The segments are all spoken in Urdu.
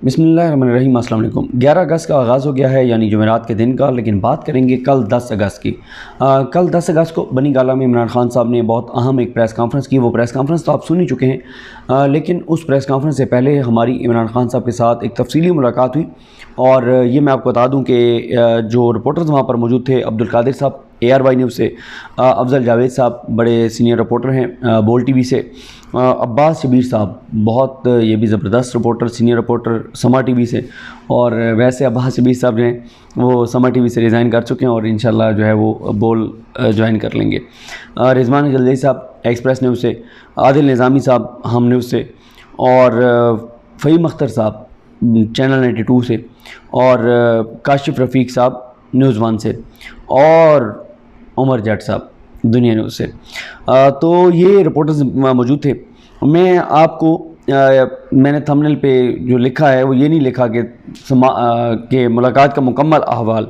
بسم اللہ الرحمن الرحیم۔ السلام علیکم۔ 11 اگست کا آغاز ہو گیا ہے، یعنی جمعرات کے دن کا، لیکن بات کریں گے کل 10 اگست کی۔ کل 10 اگست کو بنی گالہ میں عمران خان صاحب نے بہت اہم ایک پریس کانفرنس کی۔ وہ پریس کانفرنس تو آپ سن ہی چکے ہیں، لیکن اس پریس کانفرنس سے پہلے ہماری عمران خان صاحب کے ساتھ ایک تفصیلی ملاقات ہوئی، اور یہ میں آپ کو بتا دوں کہ جو رپورٹرز وہاں پر موجود تھے، عبدالقادر صاحب ARY نیوز سے، افضل جاوید صاحب بڑے سینئر رپورٹر ہیں بول ٹی وی سے، عباس شبیر صاحب بہت یہ بھی زبردست رپورٹر، سینئر رپورٹر سما ٹی وی سے، اور ویسے عباس شبیر صاحب جو ہیں وہ سما ٹی وی سے ریزائن کر چکے ہیں اور انشاءاللہ جو ہے وہ بول جوائن کر لیں گے۔ رضوان جلدی صاحب ایکسپریس نیوز سے، عادل نظامی صاحب ہم نیوز سے، اور فہیم اختر صاحب چینل 92 سے، اور کاشف رفیق صاحب نیوز 1 سے، اور عمر جٹ صاحب دنیا نیوز سے۔ تو یہ رپورٹرز موجود تھے۔ میں آپ کو میں نے تھمبنیل پہ جو لکھا ہے وہ یہ نہیں لکھا کہ ملاقات کا مکمل احوال،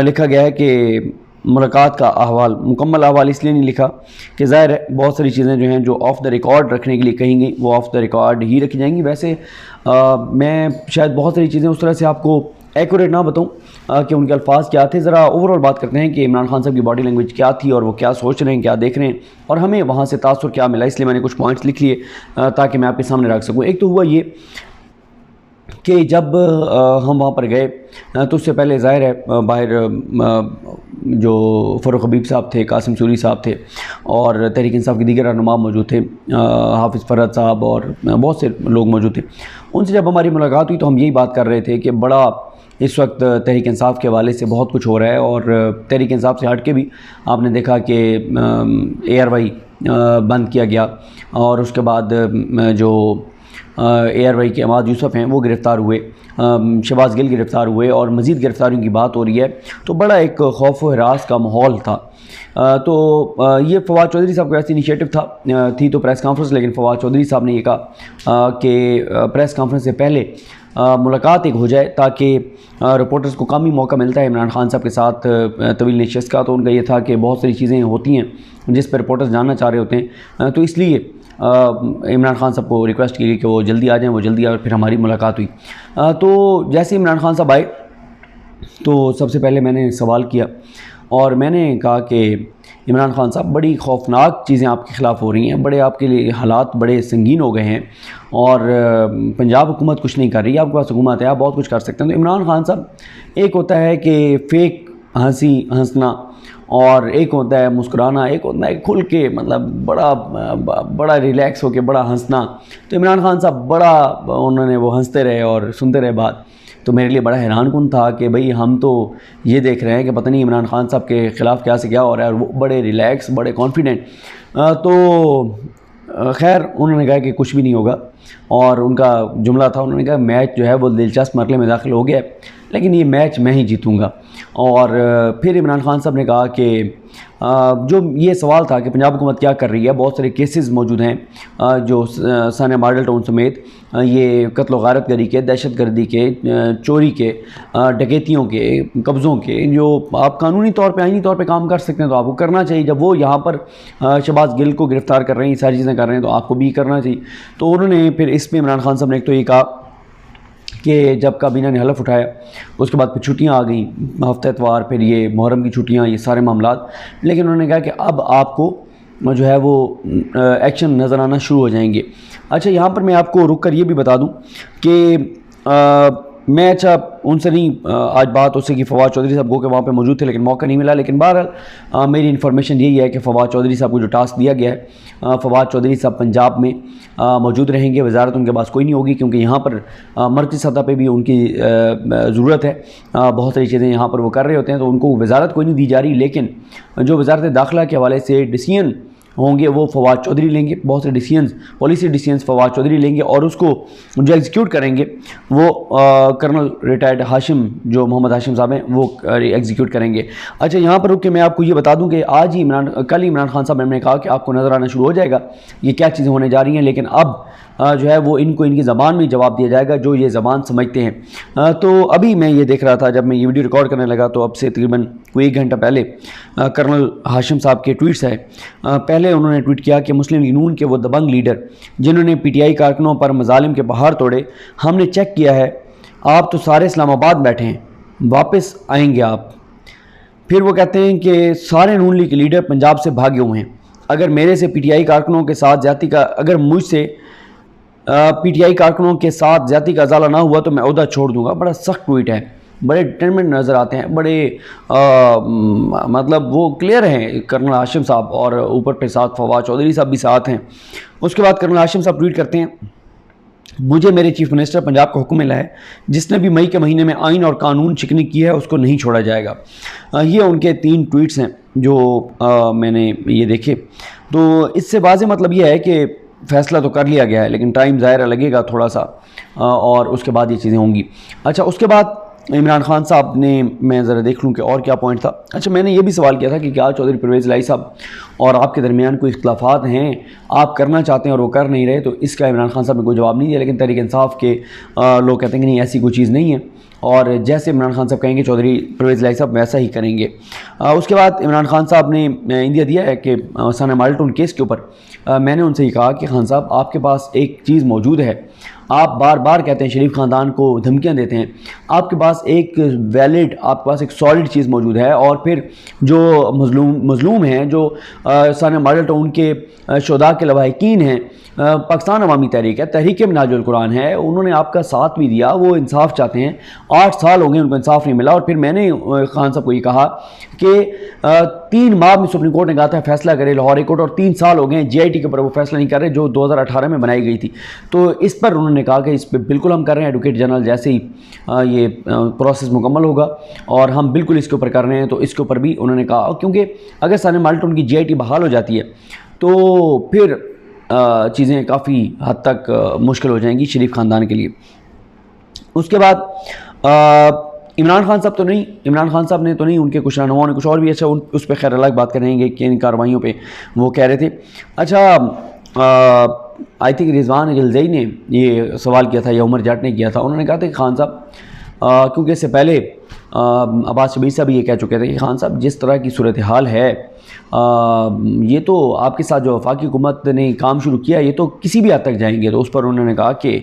لکھا گیا ہے کہ ملاقات کا احوال، مکمل احوال اس لیے نہیں لکھا کہ ظاہر ہے بہت ساری چیزیں جو ہیں جو آف دا ریکارڈ رکھنے کے لیے کہیں گی وہ آف دا ریکارڈ ہی رکھی جائیں گی۔ ویسے میں شاید بہت ساری چیزیں اس طرح سے آپ کو ایکوریٹ نہ بتاؤں کہ ان کے الفاظ کیا تھے۔ ذرا اوور آل بات کرتے ہیں کہ عمران خان صاحب کی باڈی لینگویج کیا تھی اور وہ کیا سوچ رہے ہیں، کیا دیکھ رہے ہیں، اور ہمیں وہاں سے تاثر کیا ملا۔ اس لیے میں نے کچھ پوائنٹس لکھ لیے تاکہ میں آپ کے سامنے رکھ سکوں۔ ایک تو ہوا یہ کہ جب ہم وہاں پر گئے تو اس سے پہلے ظاہر ہے باہر جو فاروق حبیب صاحب تھے، قاسم سوری صاحب تھے، اور تحریک انصاف کے دیگر رہنما موجود تھے، حافظ فرحت صاحب اور بہت سے لوگ موجود تھے۔ ان سے جب ہماری ملاقات ہوئی تو ہم یہی بات کر رہے تھے کہ بڑا اس وقت تحریک انصاف کے حوالے سے بہت کچھ ہو رہا ہے، اور تحریک انصاف سے ہٹ کے بھی آپ نے دیکھا کہ ARY بند کیا گیا، اور اس کے بعد جو ARY کے عماد یوسف ہیں وہ گرفتار ہوئے، شہباز گل گرفتار ہوئے، اور مزید گرفتاریوں کی بات ہو رہی ہے۔ تو بڑا ایک خوف و ہراس کا ماحول تھا۔ تو یہ فواد چودھری صاحب کا ایسی انیشیٹو تھی تو پریس کانفرنس، لیکن فواد چودھری صاحب نے یہ کہا کہ پریس کانفرنس سے پہلے ملاقات ایک ہو جائے تاکہ رپورٹرز کو کم ہی موقع ملتا ہے عمران خان صاحب کے ساتھ طویل نشست کا۔ تو ان کا یہ تھا کہ بہت ساری چیزیں ہوتی ہیں جس پہ رپورٹرز جاننا چاہ رہے ہوتے ہیں، تو اس لیے عمران خان صاحب کو ریکویسٹ کی گئی کہ وہ جلدی آ جائیں۔ وہ جلدی آئے اور پھر ہماری ملاقات ہوئی۔ تو جیسے عمران خان صاحب آئے تو سب سے پہلے میں نے سوال کیا، اور میں نے کہا کہ عمران خان صاحب بڑی خوفناک چیزیں آپ کے خلاف ہو رہی ہیں، بڑے آپ کے لیے حالات بڑے سنگین ہو گئے ہیں، اور پنجاب حکومت کچھ نہیں کر رہی، آپ کے پاس حکومت ہے، آپ بہت کچھ کر سکتے ہیں۔ تو عمران خان صاحب، ایک ہوتا ہے کہ فیک ہنسنا، اور ایک ہوتا ہے مسکرانا، ایک ہوتا ہے کھل کے مطلب بڑا ریلیکس ہو کے بڑا ہنسنا۔ تو عمران خان صاحب بڑا انہوں نے وہ ہنستے رہے اور سنتے رہے بات۔ تو میرے لیے بڑا حیران کن تھا کہ بھئی ہم تو یہ دیکھ رہے ہیں کہ پتہ نہیں عمران خان صاحب کے خلاف کیا سے کیا ہو رہا ہے، اور وہ بڑے ریلیکس، بڑے کانفیڈنٹ۔ تو خیر انہوں نے کہا کہ کچھ بھی نہیں ہوگا، اور ان کا جملہ تھا، انہوں نے کہا میچ جو ہے وہ دلچسپ مرحلے میں داخل ہو گیا ہے، لیکن یہ میچ میں ہی جیتوں گا۔ اور پھر عمران خان صاحب نے کہا کہ جو یہ سوال تھا کہ پنجاب حکومت کیا کر رہی ہے، بہت سارے کیسز موجود ہیں جو ثانیہ ماڈل ٹاؤن سمیت یہ قتل و غارت گری کے، دہشت گردی کے، چوری کے، ڈکیتیوں کے، قبضوں کے، جو آپ قانونی طور پہ، آئینی طور پہ کام کر سکتے ہیں تو آپ کو کرنا چاہیے۔ جب وہ یہاں پر شہباز گل کو گرفتار کر رہے ہیں، یہ ساری چیزیں کر رہے ہیں، تو آپ کو بھی کرنا چاہیے۔ تو انہوں نے پھر اس پہ عمران خان صاحب نے ایک تو یہ کہا کہ جب کابینہ نے حلف اٹھایا اس کے بعد پھر چھٹیاں آ گئیں، ہفتہ اتوار، پھر یہ محرم کی چھٹیاں، یہ سارے معاملات، لیکن انہوں نے کہا کہ اب آپ کو جو ہے وہ ایکشن نظر آنا شروع ہو جائیں گے۔ اچھا، یہاں پر میں آپ کو رک کر یہ بھی بتا دوں کہ میں ان سے نہیں آج بات ہو سکی، فواد چودھری صاحب گو کہ وہاں پہ موجود تھے لیکن موقع نہیں ملا، لیکن بہرحال میری انفارمیشن یہی ہے کہ فواد چودھری صاحب کو جو ٹاسک دیا گیا ہے، فواد چودھری صاحب پنجاب میں موجود رہیں گے۔ وزارت ان کے پاس کوئی نہیں ہوگی کیونکہ یہاں پر مرکزی سطح پہ بھی ان کی ضرورت ہے، بہت ساری چیزیں یہاں پر وہ کر رہے ہوتے ہیں، تو ان کو وزارت کوئی نہیں دی جا رہی، لیکن جو وزارت داخلہ کے حوالے سے ڈیسیژن ہوں گے وہ فواد چودھری لیں گے، بہت سے decisions, policy decisions Fawad Chaudhry لیں گے، اور اس کو جو ایگزیکیوٹ کریں گے وہ کرنل ریٹائرڈ ہاشم، جو محمد ہاشم صاحب ہیں، وہ ایگزیکیوٹ کریں گے۔ اچھا، یہاں پر رک کے میں آپ کو یہ بتا دوں کہ آج ہی کل ہی عمران خان صاحب نے کہا کہ آپ کو نظر آنا شروع ہو جائے گا یہ کیا چیزیں ہونے جا رہی ہیں، لیکن اب جو ہے وہ ان کو ان کی زبان میں جواب دیا جائے گا جو یہ زبان سمجھتے ہیں۔ تو ابھی میں یہ دیکھ رہا تھا جب میں یہ ویڈیو ریکارڈ کرنے لگا تو اب سے تقریباً کوئی 1 گھنٹہ پہلے کرنل ہاشم صاحب کے ٹویٹس ہیں۔ پہلے انہوں نے ٹویٹ کیا کہ مسلم لیگ نون کے وہ دبنگ لیڈر جنہوں نے پی ٹی آئی کارکنوں پر مظالم کے پہاڑ توڑے، ہم نے چیک کیا ہے، آپ تو سارے اسلام آباد بیٹھے ہیں، واپس آئیں گے آپ۔ پھر وہ کہتے ہیں کہ سارے نون لیگ کے لیڈر پنجاب سے بھاگے ہوئے ہیں، اگر میرے سے پی ٹی آئی کارکنوں کے ساتھ زیادتی کا اگر مجھ سے پی ٹی آئی کارکنوں کے ساتھ زیادتی کا ازالہ نہ ہوا تو میں عہدہ چھوڑ دوں گا۔ بڑا سخت ٹویٹ ہے، بڑے ڈٹرمنٹ نظر آتے ہیں، بڑے مطلب وہ کلیئر ہیں کرنل ہاشم صاحب، اور اوپر پہ ساتھ فواد چودھری صاحب بھی ساتھ ہیں۔ اس کے بعد کرنل ہاشم صاحب ٹویٹ کرتے ہیں، مجھے میرے چیف منسٹر پنجاب کا حکم ملا ہے، جس نے بھی مئی کے مہینے میں آئین اور قانون شکنی کی ہے اس کو نہیں چھوڑا جائے گا۔ یہ ان کے 3 ٹویٹس ہیں جو میں نے یہ دیکھے۔ تو اس سے واضح مطلب یہ ہے کہ فیصلہ تو کر لیا گیا ہے، لیکن ٹائم ظاہر لگے گا تھوڑا سا، اور اس کے بعد یہ چیزیں ہوں گی۔ اچھا، اس کے بعد عمران خان صاحب نے، میں ذرا دیکھ لوں کہ اور کیا پوائنٹ تھا۔ اچھا، میں نے یہ بھی سوال کیا تھا کہ کیا چودھری پرویز الہی صاحب اور آپ کے درمیان کوئی اختلافات ہیں، آپ کرنا چاہتے ہیں اور وہ کر نہیں رہے، تو اس کا عمران خان صاحب نے کوئی جواب نہیں دیا، لیکن تحریک انصاف کے لوگ کہتے ہیں کہ نہیں، ایسی کوئی چیز نہیں ہے، اور جیسے عمران خان صاحب کہیں گے چودھری پرویز الہی صاحب ویسا ہی کریں گے۔ اس کے بعد عمران خان صاحب نے اندیا دیا ہے کہ ثانیہ مالٹون کیس کے اوپر میں نے ان سے یہ کہا کہ خان صاحب آپ کے پاس ایک چیز موجود ہے، آپ بار بار کہتے ہیں شریف خاندان کو دھمکیاں دیتے ہیں، آپ کے پاس ایک ویلڈ، آپ کے پاس ایک سالڈ چیز موجود ہے، اور پھر جو مظلوم ہیں، جو ثانیہ مالٹون کے شہداء کے لواحقین ہیں، پاکستان عوامی تحریک ہے، تحریک منہاج القرآن ہے، انہوں نے آپ کا ساتھ بھی دیا، وہ انصاف چاہتے ہیں، 8 سال ہو گئے ان کو انصاف نہیں ملا۔ اور پھر میں نے خان صاحب کو یہ کہا کہ 3 ماہ میں سپریم کورٹ نے کہا تھا فیصلہ کرے لاہور ہائی کورٹ، اور 3 سال ہو گئے جے آئی ٹی کے اوپر وہ فیصلہ نہیں کر رہے جو 2018 میں بنائی گئی تھی۔ تو اس پر انہوں نے کہا کہ اس پہ بالکل ہم کر رہے ہیں، ایڈوکیٹ جنرل جیسے ہی یہ پروسیس مکمل ہوگا اور ہم بالکل اس کے اوپر کر رہے ہیں، تو اس کے اوپر بھی انہوں نے کہا، کیونکہ اگر ثانیہ مالٹون کی جے آئی ٹی بحال ہو جاتی ہے تو پھر چیزیں کافی حد تک مشکل ہو جائیں گی شریف خاندان کے لیے۔ اس کے بعد عمران خان صاحب نے تو نہیں، ان کے کچھ رہنماؤں نے کچھ اور بھی، اچھا اس پہ خیر الگ بات کریں گے کہ ان کارروائیوں پہ وہ کہہ رہے تھے۔ اچھا، آئی تھنک رضوان جلزئی نے یہ سوال کیا تھا یا عمر جٹ نے کیا تھا، انہوں نے کہا تھا کہ خان صاحب، کیونکہ اس سے پہلے عباس شبیر صاحب یہ کہہ چکے تھے کہ خان صاحب جس طرح کی صورتحال ہے، یہ تو آپ کے ساتھ جو وفاقی حکومت نے کام شروع کیا یہ تو کسی بھی حد تک جائیں گے۔ تو اس پر انہوں نے کہا کہ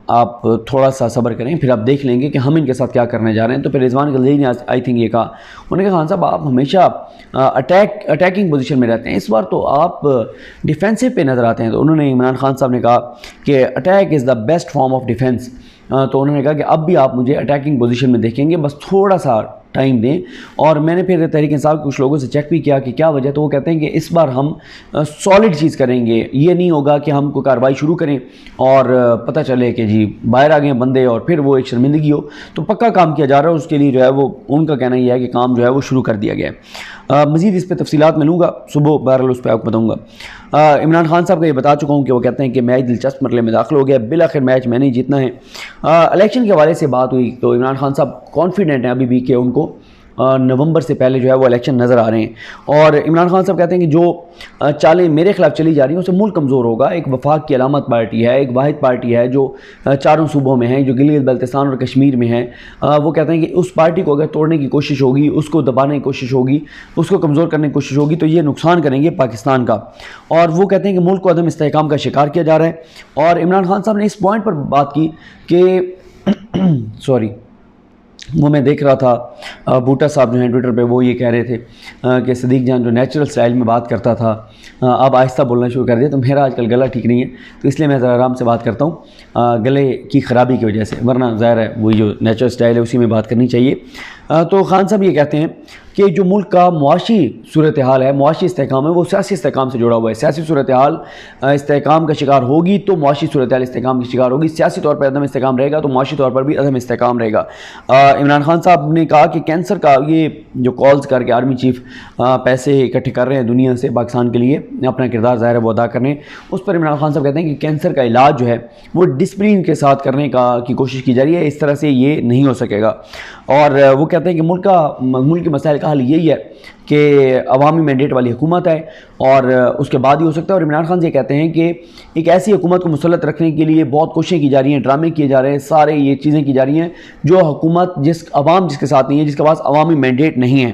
آپ تھوڑا سا صبر کریں، پھر آپ دیکھ لیں گے کہ ہم ان کے ساتھ کیا کرنے جا رہے ہیں۔ تو پھر رضوان جلزئی نے آئی تھنک یہ کہا، انہوں نے کہا خان صاحب آپ ہمیشہ اٹیکنگ پوزیشن میں رہتے ہیں، اس بار تو آپ ڈیفینسو پہ نظر آتے ہیں۔ تو انہوں نے، عمران خان صاحب نے کہا کہ attack is the best form of defence. تو انہوں نے کہا کہ اب بھی آپ مجھے اٹیکنگ پوزیشن میں دیکھیں گے، بس تھوڑا سا ٹائم دیں۔ اور میں نے پھر تحریک انصاف کے کچھ لوگوں سے چیک بھی کیا کہ کیا وجہ، تو وہ کہتے ہیں کہ اس بار ہم سالڈ چیز کریں گے، یہ نہیں ہوگا کہ ہم کو کارروائی شروع کریں اور پتہ چلے کہ جی باہر آ گئے بندے اور پھر وہ ایک شرمندگی ہو، تو پکا کام کیا جا رہا ہے، اس کے لیے جو ہے وہ ان کا کہنا یہ ہے کہ کام جو ہے وہ شروع کر دیا گیا ہے۔ مزید اس پہ تفصیلات میں لوں گا صبح، بہرحال اس پہ آپ کو بتاؤں گا۔ عمران خان صاحب کا یہ بتا چکا ہوں کہ وہ کہتے ہیں کہ میچ دلچسپ مرحلے میں داخل ہو گیا، بالآخر میچ میں نے ہی جیتنا ہے۔ الیکشن کے حوالے سے بات ہوئی تو عمران خان صاحب کانفیڈنٹ ہیں ابھی بھی کہ ان کو نومبر سے پہلے جو ہے وہ الیکشن نظر آ رہے ہیں، اور عمران خان صاحب کہتے ہیں کہ جو چالیں میرے خلاف چلی جا رہی ہیں اس سے ملک کمزور ہوگا۔ ایک وفاق کی علامت پارٹی ہے، ایک واحد پارٹی ہے جو 4 صوبوں میں ہے، جو گلگت بلتستان اور کشمیر میں ہے۔ وہ کہتے ہیں کہ اس پارٹی کو اگر توڑنے کی کوشش ہوگی، اس کو دبانے کی کوشش ہوگی، اس کو کمزور کرنے کی کوشش ہوگی تو یہ نقصان کریں گے پاکستان کا، اور وہ کہتے ہیں کہ ملک کو عدم استحکام کا شکار کیا جا رہا ہے۔ اور عمران خان صاحب نے اس پوائنٹ پر بات کی کہ وہ میں دیکھ رہا تھا بھوٹا صاحب جو ہیں ٹویٹر پہ وہ یہ کہہ رہے تھے کہ صدیق جان جو نیچرل سٹائل میں بات کرتا تھا اب آہستہ بولنا شروع کر دیا، تو میرا آج کل گلا ٹھیک نہیں ہے تو اس لیے میں ذرا آرام سے بات کرتا ہوں گلے کی خرابی کی وجہ سے، ورنہ ظاہر ہے وہی جو نیچرل سٹائل ہے اسی میں بات کرنی چاہیے۔ تو خان صاحب یہ کہتے ہیں کہ جو ملک کا معاشی صورتحال ہے، معاشی استحکام ہے، وہ سیاسی استحکام سے جڑا ہوا ہے۔ سیاسی صورتحال استحکام کا شکار ہوگی تو معاشی صورتحال استحکام کی شکار ہوگی، سیاسی طور پر عدم استحکام رہے گا تو معاشی طور پر بھی عدم استحکام رہے گا۔ عمران خان صاحب نے کہا کہ کینسر کا یہ جو کالز کر کے آرمی چیف پیسے اکٹھے کر رہے ہیں دنیا سے پاکستان کے لیے، اپنا کردار ظاہر ہے وہ ادا کرنے، اس پر عمران خان صاحب کہتے ہیں کہ کینسر کا علاج جو ہے وہ ڈسپلین کے ساتھ کرنے کی کوشش کی جا رہی ہے، اس طرح سے یہ نہیں ہو سکے گا۔ اور وہ کہتے کہتے ہیں کہ ملک کے مسائل کا حل یہی ہے کہ عوامی مینڈیٹ والی حکومت ہے اور اس کے بعد ہی ہو سکتا ہے. اور عمران خان یہ کہتے ہیں کہ ایک ایسی حکومت کو مسلط رکھنے کے لیے بہت کوششیں کی جا رہی ہیں, ڈرامے کیے جا رہے ہیں, سارے یہ چیزیں کی جا رہی ہیں جو حکومت عوام جس کے ساتھ نہیں ہے, جس کے پاس عوامی مینڈیٹ نہیں ہے,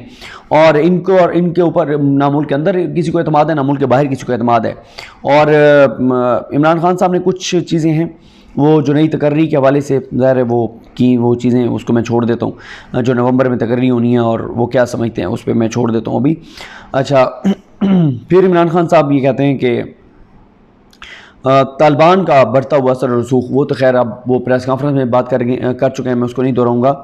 اور ان کے اوپر نہ ملک کے اندر کسی کو اعتماد ہے نہ ملک کے باہر کسی کو اعتماد ہے. اور عمران خان صاحب نے کچھ چیزیں ہیں وہ جو نئی تقرری کے حوالے سے ظاہر ہے وہ چیزیں اس کو میں چھوڑ دیتا ہوں, جو نومبر میں تقرری ہونی ہے اور وہ کیا سمجھتے ہیں اس پہ میں چھوڑ دیتا ہوں ابھی. اچھا, پھر عمران خان صاحب یہ کہتے ہیں کہ طالبان کا بڑھتا ہوا اثر و رسوخ, وہ تو خیر اب وہ پریس کانفرنس میں بات کر چکے ہیں, میں اس کو نہیں دہراؤں گا.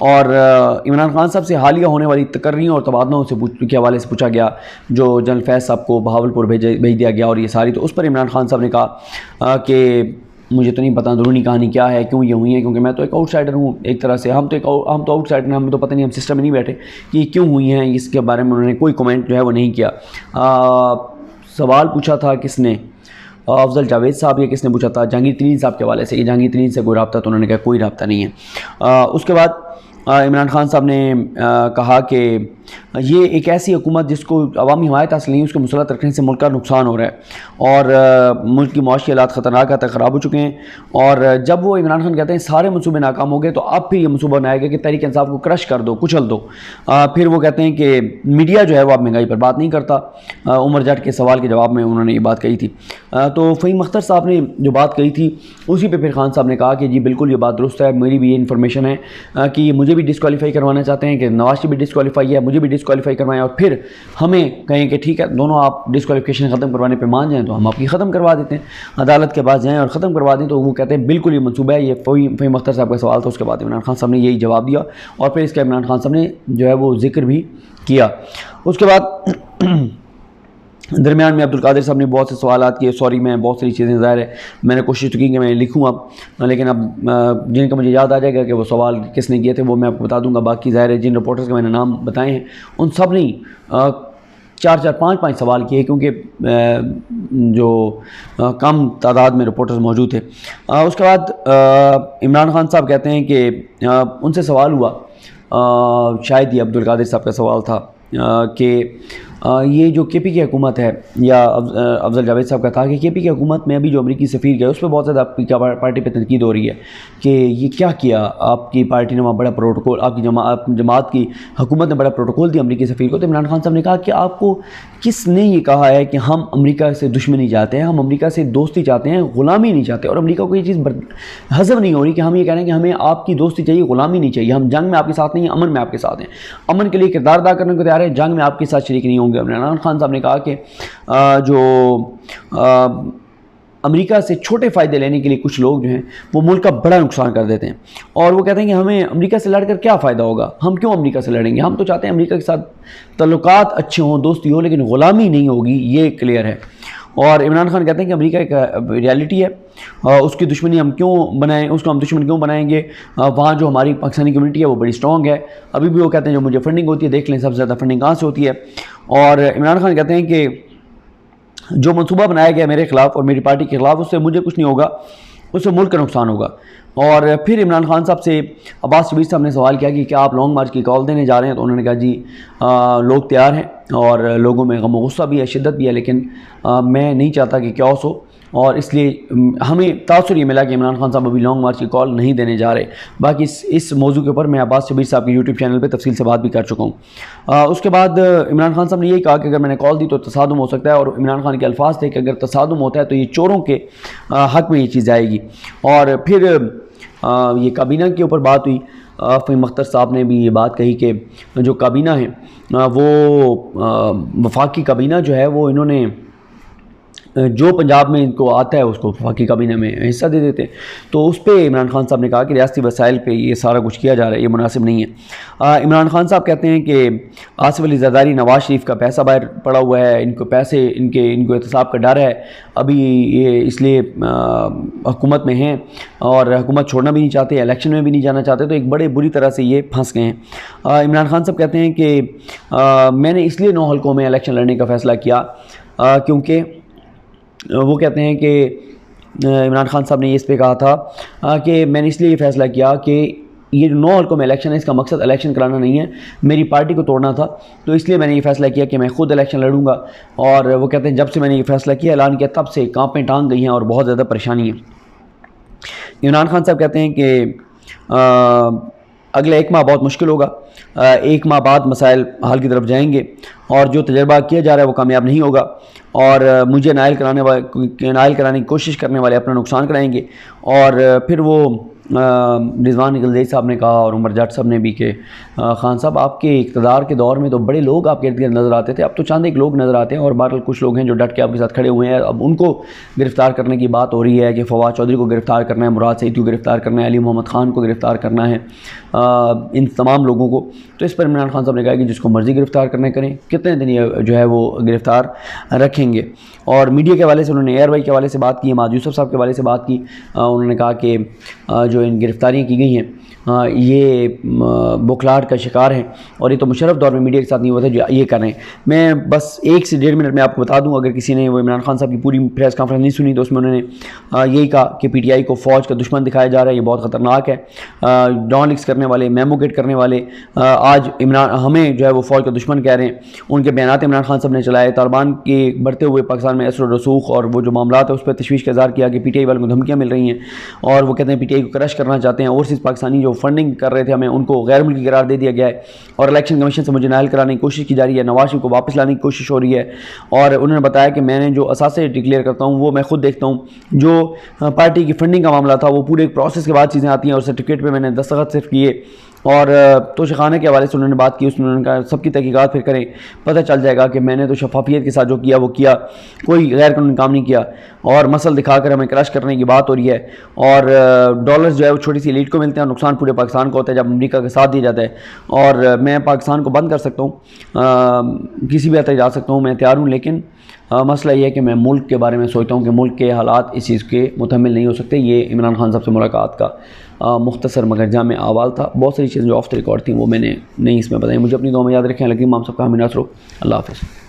اور عمران خان صاحب سے حالیہ ہونے والی تقرریوں اور تبادلوں کے حوالے سے پوچھا گیا جو جنرل فیض صاحب کو بہاولپور بھیج دیا گیا اور یہ ساری, تو اس پر عمران خان صاحب نے کہا کہ مجھے تو نہیں پتہ اندرونی کہانی کیا ہے, کیوں یہ ہوئی ہے, کیونکہ میں تو ایک آؤٹ سائڈر ہوں ایک طرح سے. ہم تو آؤٹ سائڈر ہیں, ہمیں تو پتہ نہیں, ہم سسٹم میں نہیں بیٹھے کہ کیوں ہوئی ہیں. اس کے بارے میں انہوں نے کوئی کمنٹ جو ہے وہ نہیں کیا. سوال پوچھا تھا کس نے, افضل جاوید صاحب, یہ کس نے پوچھا تھا جہانگیر ترین صاحب کے حوالے سے, یہ جہانگیر ترین سے کوئی رابطہ, تو انہوں نے کہا کوئی رابطہ نہیں ہے. اس کے بعد عمران خان صاحب نے کہا کہ یہ ایک ایسی حکومت جس کو عوامی حمایت حاصل نہیں, اس کو مسلط رکھنے سے ملک کا نقصان ہو رہا ہے اور ملک کی معاشی حالات خطرناک حد تک خراب ہو چکے ہیں. اور جب وہ عمران خان کہتے ہیں سارے منصوبے ناکام ہو گئے, تو اب پھر یہ منصوبہ بنایا گیا کہ تحریک انصاف کو کرش کر دو, کچل دو. پھر وہ کہتے ہیں کہ میڈیا جو ہے وہ اب مہنگائی پر بات نہیں کرتا. عمر جٹ کے سوال کے جواب میں انہوں نے یہ بات کہی تھی. تو فہیم اختر صاحب نے جو بات کہی تھی اسی پہ پھر خان صاحب نے کہا کہ جی بالکل یہ بات درست ہے, میری بھی یہ انفارمیشن ہے کہ مجھے بھی ڈسکوالیفائی کروانا چاہتے ہیں, کہ نواز شریف بھی ڈسکوالیفائی ہے, مجھے بھی ڈسکوالیفائی کروائیں, اور پھر ہمیں کہیں کہ ٹھیک ہے دونوں آپ ڈسکوالیفیکیشن ختم کروانے پہ مان جائیں تو ہم آپ کی ختم کروا دیتے ہیں, عدالت کے پاس جائیں اور ختم کروا دیں. تو وہ کہتے ہیں بالکل یہ منصوبہ ہے. یہ فہیم اختر صاحب کا سوال تھا, اس کے بعد عمران خان صاحب نے یہی جواب دیا, اور پھر اس کا عمران خان صاحب نے جو ہے وہ ذکر بھی کیا. اس کے بعد درمیان میں عبدالقادر صاحب نے بہت سے سوالات کیے. سوری, میں بہت ساری چیزیں ظاہر ہے میں نے کوشش تو کی کہ میں لکھوں اب, لیکن اب جن کا مجھے یاد آ جائے گا کہ وہ سوال کس نے کیے تھے وہ میں آپ کو بتا دوں گا. باقی ظاہر ہے جن رپورٹرز کے میں نے نام بتائے ہیں ان سب نے 4-5 سوال کیے, کیونکہ جو کم تعداد میں رپورٹرز موجود تھے. اس کے بعد عمران خان صاحب کہتے ہیں کہ ان سے سوال ہوا, شاید یہ عبدالقادر صاحب کا سوال تھا, کہ یہ جو کے پی کی حکومت ہے, یا افضل جاوید صاحب کا تھا کہ کے پی کی حکومت میں ابھی جو امریکی سفیر گئے اس پہ بہت زیادہ آپ کی پارٹی پہ تنقید ہو رہی ہے کہ یہ کیا کیا آپ کی پارٹی نے وہاں بڑا پروٹوکول, آپ کی جماعت کی حکومت نے بڑا پروٹوکول دیا امریکی سفیر کو. تو عمران خان صاحب نے کہا کہ آپ کو کس نے یہ کہا ہے کہ ہم امریکہ سے دشمنی چاہتے ہیں, ہم امریکہ سے دوستی چاہتے ہیں, غلامی نہیں چاہتے. اور امریکہ کو یہ چیز ہضم نہیں ہو رہی کہ ہم یہ کہہ رہے ہیں کہ ہمیں آپ کی دوستی چاہیے, غلامی نہیں چاہیے. ہم جنگ میں آپ کے ساتھ نہیں ہیں, امن میں آپ کے ساتھ ہیں, امن کے لیے کردار ادا کرنے کو تیار ہیں, جنگ میں آپ کے ساتھ شریک نہیں ہوں گے. عمران خان صاحب نے کہا کہ جو امریکہ سے چھوٹے فائدے لینے کے لیے کچھ لوگ جو ہیں وہ ملک کا بڑا نقصان کر دیتے ہیں, اور وہ کہتے ہیں کہ ہمیں امریکہ سے لڑ کر کیا فائدہ ہوگا, ہم کیوں امریکہ سے لڑیں گے, ہم تو چاہتے ہیں امریکہ کے ساتھ تعلقات اچھے ہوں, دوستی ہو, لیکن غلامی نہیں ہوگی, یہ کلیئر ہے. اور عمران خان کہتے ہیں کہ امریکہ ایک ریالٹی ہے, اس کی دشمنی ہم کیوں بنائیں, اس کو ہم دشمن کیوں بنائیں گے, وہاں جو ہماری پاکستانی کمیونٹی ہے وہ بڑی سٹرونگ ہے. ابھی بھی وہ کہتے ہیں جو مجھے فنڈنگ ہوتی ہے, دیکھ لیں سب سے زیادہ فنڈنگ کہاں سے ہوتی ہے. اور عمران خان کہتے ہیں کہ جو منصوبہ بنایا گیا میرے خلاف اور میری پارٹی کے خلاف, اس سے مجھے کچھ نہیں ہوگا, اس سے ملک کا نقصان ہوگا. اور پھر عمران خان صاحب سے عباس شبیر صاحب نے سوال کیا کہ کیا آپ لانگ مارچ کی کال دینے جا رہے ہیں, تو انہوں نے کہا جی لوگ تیار ہیں اور لوگوں میں غم و غصہ بھی ہے, شدت بھی ہے, لیکن میں نہیں چاہتا کہ کیوس ہو, اور اس لیے ہمیں تاثر یہ ملا کہ عمران خان صاحب ابھی لانگ مارچ کی کال نہیں دینے جا رہے. باقی اس موضوع کے اوپر میں عباس شبیر صاحب کے یوٹیوب چینل پہ تفصیل سے بات بھی کر چکا ہوں. اس کے بعد عمران خان صاحب نے یہی کہا کہ اگر میں نے کال دی تو تصادم ہو سکتا ہے, اور عمران خان کے الفاظ تھے کہ اگر تصادم ہوتا ہے تو یہ چوروں کے حق میں یہ چیز آئے گی. اور پھر یہ کابینہ کے اوپر بات ہوئی. فہیم اختر صاحب نے بھی یہ بات کہی کہ جو کابینہ ہے وہ وفاقی کابینہ جو ہے وہ انہوں نے جو پنجاب میں ان کو آتا ہے اس کو وفاقی کابینہ میں حصہ دے دیتے ہیں. تو اس پہ عمران خان صاحب نے کہا کہ ریاستی وسائل پہ یہ سارا کچھ کیا جا رہا ہے, یہ مناسب نہیں ہے. عمران خان صاحب کہتے ہیں کہ آصف علی زرداری, نواز شریف کا پیسہ باہر پڑا ہوا ہے, ان کو پیسے ان کو احتساب کا ڈر ہے, ابھی یہ اس لیے حکومت میں ہیں اور حکومت چھوڑنا بھی نہیں چاہتے, الیکشن میں بھی نہیں جانا چاہتے, تو ایک بڑے بری طرح سے یہ پھنس گئے ہیں. عمران خان صاحب کہتے ہیں کہ میں نے اس لیے 9 حلقوں میں الیکشن لڑنے کا فیصلہ کیا کیونکہ وہ کہتے ہیں کہ عمران خان صاحب نے اس پہ کہا تھا کہ میں نے اس لیے یہ فیصلہ کیا کہ یہ جو 9 اگست کو میں الیکشن ہے اس کا مقصد الیکشن کرانا نہیں ہے، میری پارٹی کو توڑنا تھا، تو اس لیے میں نے یہ فیصلہ کیا کہ میں خود الیکشن لڑوں گا۔ اور وہ کہتے ہیں جب سے میں نے یہ فیصلہ کیا، اعلان کیا، تب سے کانپیں ٹانگ گئی ہیں اور بہت زیادہ پریشانی ہے۔ عمران خان صاحب کہتے ہیں کہ اگلے 1 ماہ بہت مشکل ہوگا، 1 ماہ بعد مسائل حل کی طرف جائیں گے، اور جو تجربہ کیا جا رہا ہے وہ کامیاب نہیں ہوگا، اور مجھے نائل کرانے کی کوشش کرنے والے اپنا نقصان کرائیں گے۔ اور پھر وہ رضوان نگلزئی صاحب نے کہا اور عمر جٹ صاحب نے بھی کہ خان صاحب آپ کے اقتدار کے دور میں تو بڑے لوگ آپ کے ارد گرد نظر آتے تھے، اب تو چند ایک لوگ نظر آتے ہیں، اور بہرحال کچھ لوگ ہیں جو ڈٹ کے آپ کے ساتھ کھڑے ہوئے ہیں، اب ان کو گرفتار کرنے کی بات ہو رہی ہے کہ فواد چودھری کو گرفتار کرنا ہے، مراد سعید کو گرفتار کرنا ہے، علی محمد خان کو گرفتار کرنا ہے، ان تمام لوگوں کو۔ تو اس پر عمران خان صاحب نے کہا کہ جس کو مرضی گرفتار کرنے کریں، کتنے دن یہ جو ہے وہ گرفتار رکھیں گے۔ اور میڈیا کے حوالے سے انہوں نے ایئر وائی کے حوالے سے بات کی، اماد یوسف صاحب کے حوالے سے بات کی، انہوں نے کہا کہ جو ان گرفتاریاں کی گئی ہیں یہ بوکھلاہٹ کا شکار ہیں، اور یہ تو مشرف دور میں میڈیا کے ساتھ نہیں ہوا تھا جو یہ کر رہے ہیں۔ میں بس 1 سے 1.5 منٹ میں آپ کو بتا دوں، اگر کسی نے وہ عمران خان صاحب کی پوری پریس کانفرنس نہیں سنی تو اس میں انہوں نے یہی کہا کہ پی ٹی آئی کو فوج کا دشمن دکھایا جا رہا ہے، یہ بہت خطرناک ہے۔ ڈان لیکس کرنے والے، میمو گیٹ کرنے والے آج ہمیں جو ہے وہ فوج کا دشمن کہہ رہے ہیں۔ ان کے بیانات عمران خان صاحب نے چلائے، طالبان کے بڑھتے ہوئے پاکستان میں اثر و رسوخ اور وہ جو معاملات ہیں اس پہ تشویش کا اظہار کیا کہ پی ٹی آئی والوں کو دھمکیاں مل رہی ہیں، اور وہ کہتے ہیں پی ٹی آئی کو کرش کرنا چاہتے ہیں، اوورسیز پاکستانی جو فنڈنگ کر رہے تھے ہمیں ان کو غیر ملکی قرار دے دیا گیا ہے، اور الیکشن کمیشن سے مجھے نائل کرانے کی کوشش کی جا رہی ہے، نواز شریف کو واپس لانے کی کوشش ہو رہی ہے۔ اور انہوں نے بتایا کہ میں نے جو اثاثے ڈکلیئر کرتا ہوں وہ میں خود دیکھتا ہوں، جو پارٹی کی فنڈنگ کا معاملہ تھا وہ پورے ایک پروسیس کے بعد چیزیں آتی ہیں، اور سرٹیفکیٹ پہ میں نے دستخط صرف کیے۔ اور توشہ خانہ کے حوالے سے انہوں نے بات کی، اس میں انہوں نے کہا سب کی تحقیقات پھر کریں، پتہ چل جائے گا کہ میں نے تو شفافیت کے ساتھ جو کیا وہ کیا، کوئی غیر قانونی کام نہیں کیا، اور مسل دکھا کر ہمیں کرش کرنے کی بات ہو رہی ہے۔ اور ڈالرز جو ہے وہ چھوٹی سی ایلیٹ کو ملتے ہیں، اور نقصان پورے پاکستان کو ہوتا ہے جب امریکہ کا ساتھ دیا جاتا ہے۔ اور میں پاکستان کو بند کر سکتا ہوں، کسی بھی حد تک جا سکتا ہوں، میں تیار ہوں، لیکن مسئلہ یہ ہے کہ میں ملک کے بارے میں سوچتا ہوں کہ ملک کے حالات اس چیز کے متحمل نہیں ہو سکتے۔ یہ عمران خان صاحب سے ملاقات کا مختصر مگر جامع احوال تھا۔ بہت ساری چیزیں جو آف دا ریکارڈ تھیں وہ میں نے نہیں اس میں بتائیں۔ مجھے اپنی دعا میں یاد رکھیں۔ لگی امام صاحب کا حامی ناصر ہو۔ اللہ حافظ۔